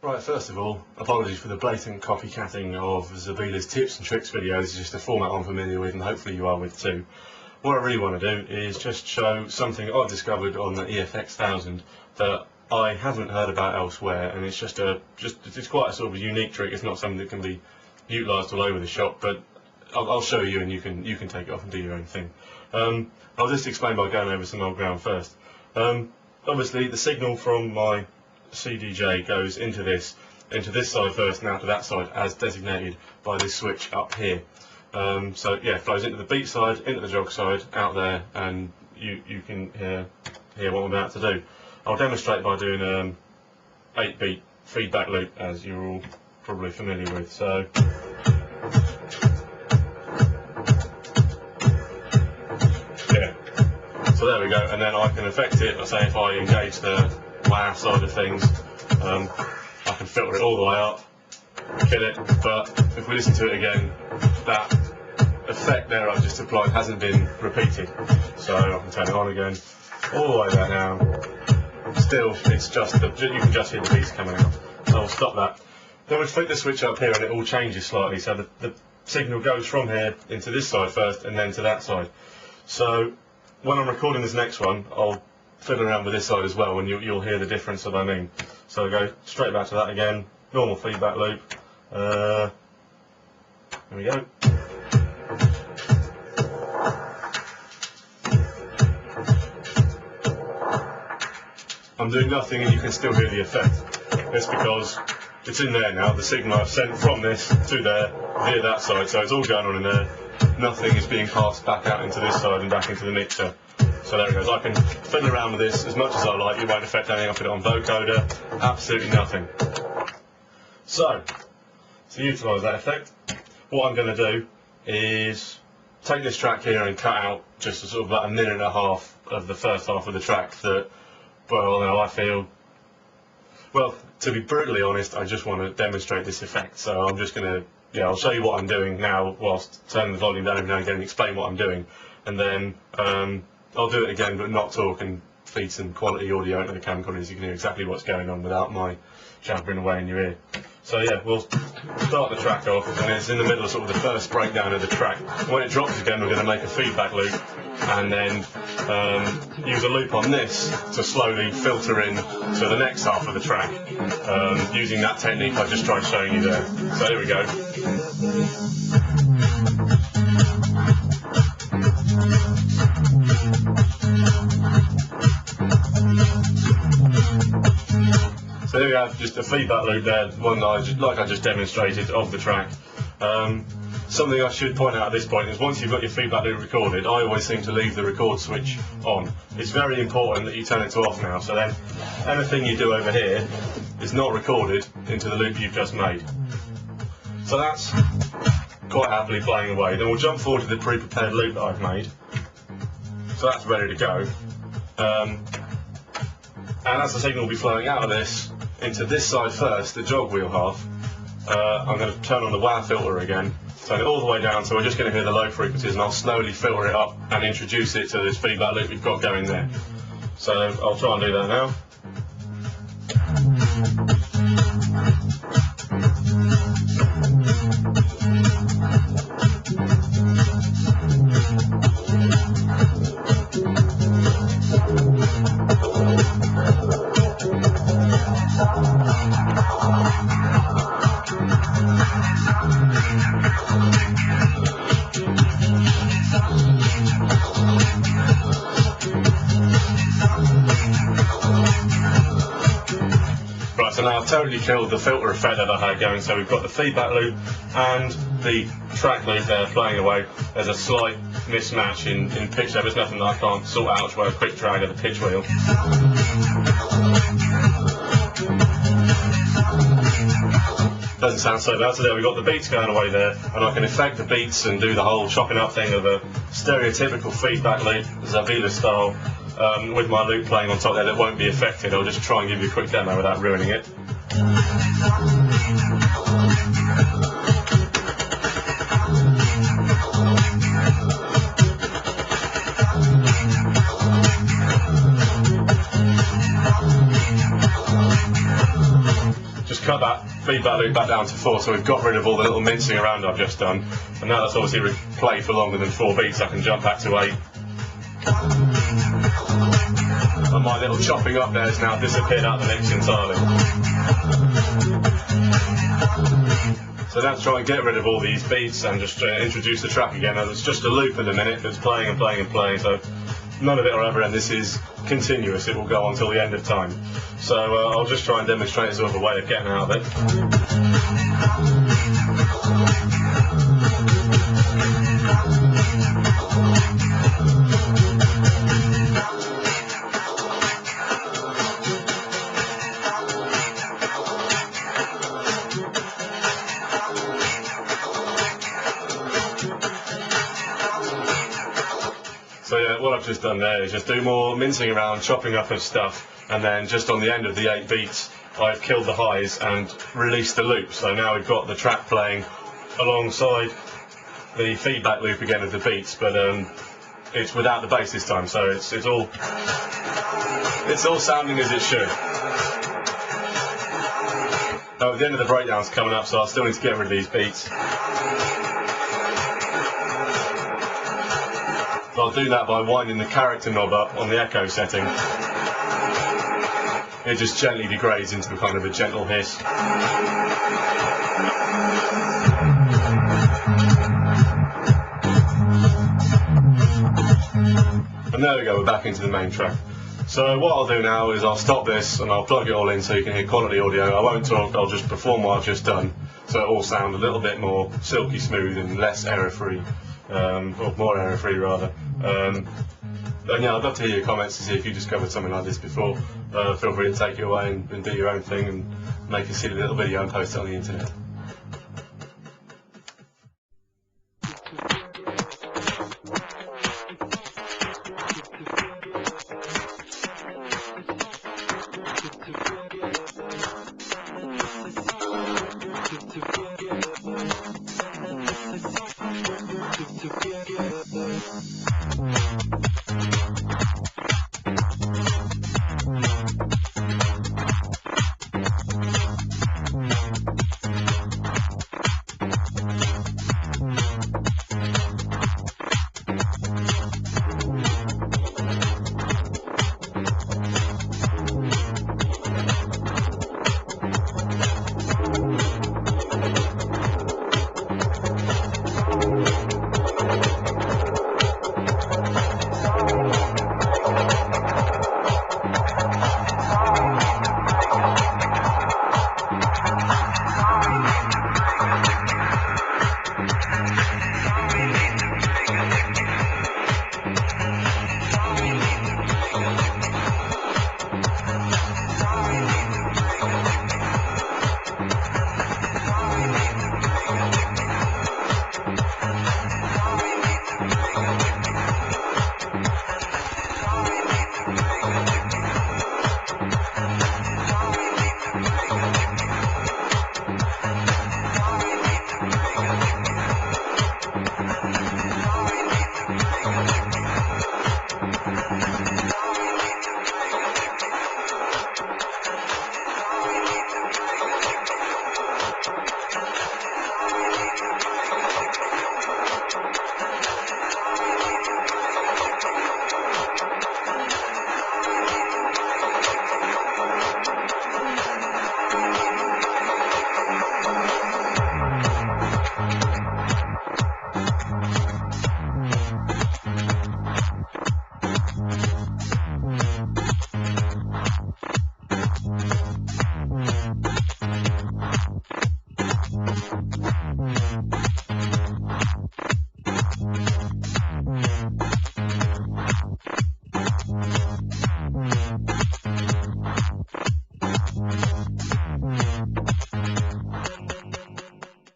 Right, first of all, apologies for the blatant copycatting of Zabila's tips and tricks videos. It's just a format I'm familiar with and hopefully you are with too. What I really want to do is just show something I've discovered on the EFX1000 that I haven't heard about elsewhere, and it's it's quite a sort of a unique trick. It's not something that can be utilised all over the shop, but I'll show you and you can take it off and do your own thing. I'll just explain by going over some old ground first. Obviously the signal from my CDJ goes into this side first and out to that side as designated by this switch up here. So yeah, it flows into the beat side, into the jog side, out there, and you can hear what I'm about to do. I'll demonstrate by doing 8-beat feedback loop, as you're all probably familiar with. So yeah, so there we go, and then I can affect it. Let's say if I engage the WAV side of things, I can filter it all the way up, kill it, but if we listen to it again, that effect there I've just applied hasn't been repeated. So I can turn it on again, all the way back down. Still, it's just you can just hear the beats coming out. So I'll stop that. Then we flick the switch up here and it all changes slightly. So the signal goes from here into this side first and then to that side. So when I'm recording this next one, I'll fiddle around with this side as well, and you'll hear the difference that I mean. So I go straight back to that again, normal feedback loop. There we go. I'm doing nothing and you can still hear the effect. That's because it's in there now. The signal I've sent from this to there via that side, so it's all going on in there. Nothing is being passed back out into this side and back into the mixer. So there it goes. I can fiddle around with this as much as I like. It won't affect anything. I'll put it on vocoder. Absolutely nothing. So to utilise that effect, what I'm going to do is take this track here and cut out just sort of about 1.5 minutes of the first half of the track that, well, no, I feel, well, to be brutally honest, I just want to demonstrate this effect. So I'm just going to, I'll show you what I'm doing now whilst turning the volume down every now and again and explain what I'm doing. And then I'll do it again, but not talk, and feed some quality audio into the camcorder so you can hear exactly what's going on without my jabbering away in your ear. So yeah, we'll start the track off, and it's in the middle of sort of the first breakdown of the track. When it drops again, we're going to make a feedback loop, and then use a loop on this to slowly filter in to the next half of the track, using that technique I just tried showing you there. So here we go. So there we have just a feedback loop there, one that I just demonstrated of the track. Something I should point out at this point is once you've got your feedback loop recorded, I always seem to leave the record switch on. It's very important that you turn it to off now, so then anything you do over here is not recorded into the loop you've just made. So that's quite happily playing away. Then we'll jump forward to the pre-prepared loop that I've made. So that's ready to go. And as the signal will be flowing out of this into this side first, the jog wheel half, I'm going to turn on the WAV filter again, turn it all the way down, so we're just going to hear the low frequencies, and I'll slowly filter it up and introduce it to this feedback loop we've got going there. So I'll try and do that now. Right, so now I've totally killed the filter effect that I had going, so we've got the feedback loop and the track loop there playing away. There's a slight mismatch in pitch there, there's nothing that I can't sort out by a quick drag of the pitch wheel. Doesn't sound so bad. So there we've got the beats going away there, and I can affect the beats and do the whole chopping up thing of a stereotypical feedback loop, Zabila style, with my loop playing on top there that won't be affected. I'll just try and give you a quick demo without ruining it. feedback loop back down to 4, so we've got rid of all the little mincing around I've just done. And now that's obviously played for longer than 4 beats, I can jump back to 8. And my little chopping up there has now disappeared out of the mix entirely. So now to try and get rid of all these beats and just introduce the track again. Now it's just a loop at the minute that's playing and playing and playing, so none of it will ever end. This is continuous, it will go on until the end of time. So I'll just try and demonstrate sort of a way of getting out of it. So yeah, what I've just done there is just do more mincing around, chopping up of stuff, and then just on the end of the 8 beats, I've killed the highs and released the loop. So now we've got the track playing alongside the feedback loop again of the beats, but it's without the bass this time, so it's all sounding as it should. Now, at the end of the breakdown's coming up, so I still need to get rid of these beats. I'll do that by winding the character knob up on the echo setting. It just gently degrades into kind of a gentle hiss. And there we go, we're back into the main track. So what I'll do now is I'll stop this and I'll plug it all in so you can hear quality audio. I won't talk, I'll just perform what I've just done, so it all sounds a little bit more silky smooth and less error-free. Or more error-free rather. And yeah, I'd love to hear your comments to see if you discovered something like this before. Feel free to take it away and do your own thing and make a silly little video and post it on the internet.